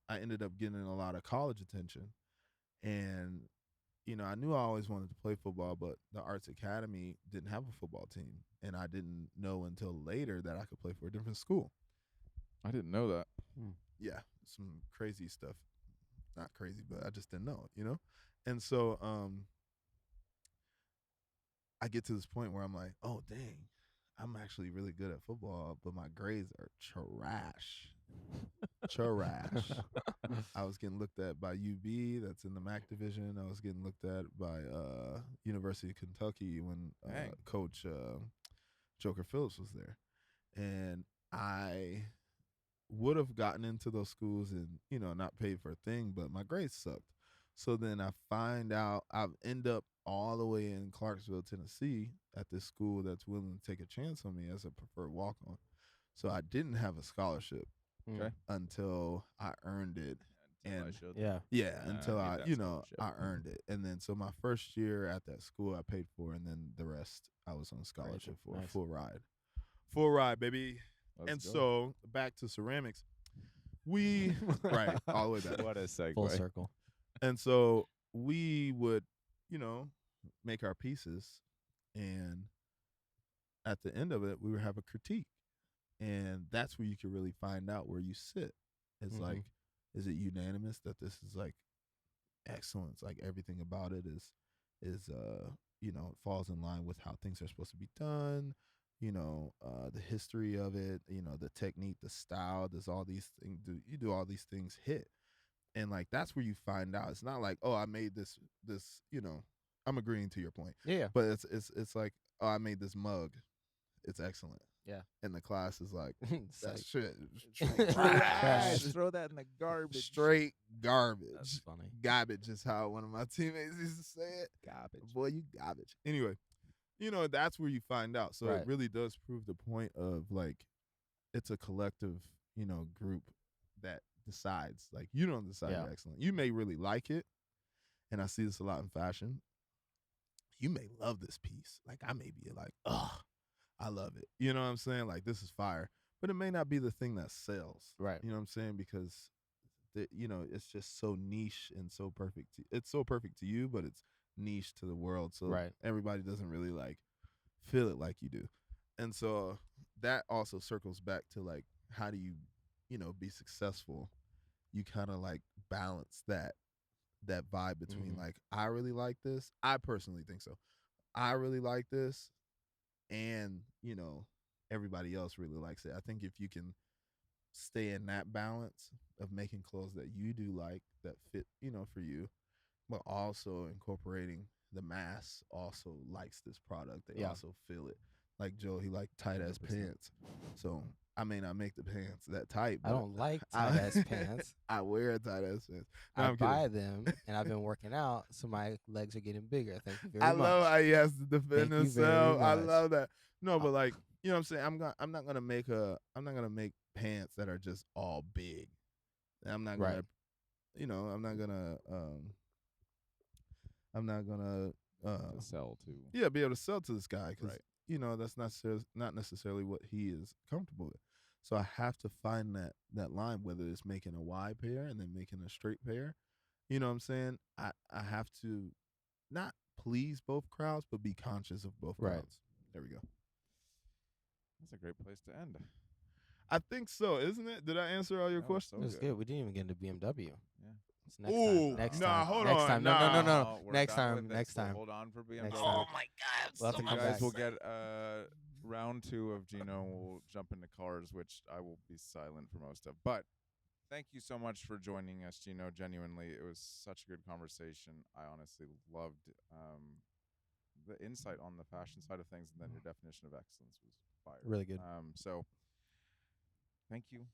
I ended up getting a lot of college attention. And, I knew I always wanted to play football, but the Arts Academy didn't have a football team. And I didn't know until later that I could play for a different school. I didn't know that. Yeah, some crazy stuff. Not crazy, but I just didn't know, And so I get to this point where I'm like, oh, dang, I'm actually really good at football, but my grades are trash. Trash. I was getting looked at by UB, that's in the MAC division. I was getting looked at by University of Kentucky when Coach Joker Phillips was there. And I would have gotten into those schools and, not paid for a thing, but my grades sucked. So then I find out I've end up all the way in Clarksville, Tennessee at this school that's willing to take a chance on me as a preferred walk-on. So I didn't have a scholarship Okay. until I earned it. Until I And showed Yeah. yeah, until I I, need that scholarship. I earned it. And then so my first year at that school I paid for, and then the rest I was on scholarship for. Nice. Full ride. Full ride, baby. Let's And go. so back to ceramics. We right, all the way back. What a segue. Full circle. And so we would, make our pieces, and at the end of it, we would have a critique. And that's where you can really find out where you sit. It's like, is it unanimous that this is like excellence? Like everything about it is it falls in line with how things are supposed to be done. The history of it, the technique, the style, does all these things, do all these things hit? And like, that's where you find out. It's not like, oh, I made this, I'm agreeing to your point. Yeah. But it's like, oh, I made this mug. It's excellent. Yeah. And the class is like, It's that's like, shit. Trash. Throw that in the garbage. Straight garbage. that's funny. Garbage is how one of my teammates used to say it. Garbage. Boy, you garbage. Anyway, that's where you find out. So Right. it really does prove the point of like, it's a collective, group that decides. Like, you don't decide Yeah. you're excellent. You may really like it, and I see this a lot in fashion. You may love this piece. Like, I may be like, ugh, I love it. You know what I'm saying? Like, this is fire. But it may not be the thing that sells. Right. You know what I'm saying? Because, it's just so niche and so perfect. It's so perfect to you, but it's niche to the world. So Right. everybody doesn't really, like, feel it like you do. And so that also circles back to, like, how do you, be successful? You kind of, like, balance that vibe between, like, I really like this. I personally think so. I really like this. And, everybody else really likes it. I think if you can stay in that balance of making clothes that you do like, that fit, for you, but also incorporating the mass also likes this product. They also feel it. Like Joe, he liked tight ass 100%. pants. So I may not make the pants that tight. I but don't like tight ass pants. I wear tight ass pants. No, I I'm kidding. buy them, and I've been working out, so my legs are getting bigger. Thank you very I much. love how he has to defend Thank you very himself. I much. love that. No, but like, you know what I'm saying? I'm not gonna make pants that are just all big. I'm not gonna Right. I'm not gonna to sell to. Yeah, be able to sell to this guy because Right. you know that's not necessarily what he is comfortable with. So I have to find that line, whether it's making a wide pair and then making a straight pair. You know what I'm saying? I have to not please both crowds, but be conscious of both Right. crowds. There we go. That's a great place to end. I think so, isn't it? Did I answer all your That was questions? It was good. We didn't even get into BMW. Yeah. It's next Ooh, time. Next nah, time. hold next on, time. nah. No. We're Next done time. with this. Next We'll time. hold on for BMW. Next time. my God! We'll have So to you come guys back. will get round 2 of Gino. We'll jump into cars, which I will be silent for most of. But thank you so much for joining us, Gino. Genuinely, it was such a good conversation. I honestly loved the insight on the fashion side of things, and then your definition of excellence was fire. Really good. So thank you.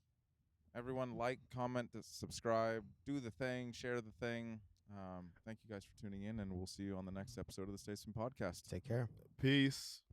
Everyone, like, comment, subscribe, do the thing, share the thing. Thank you guys for tuning in, and we'll see you on the next episode of the Statesman Podcast. Take care. Peace.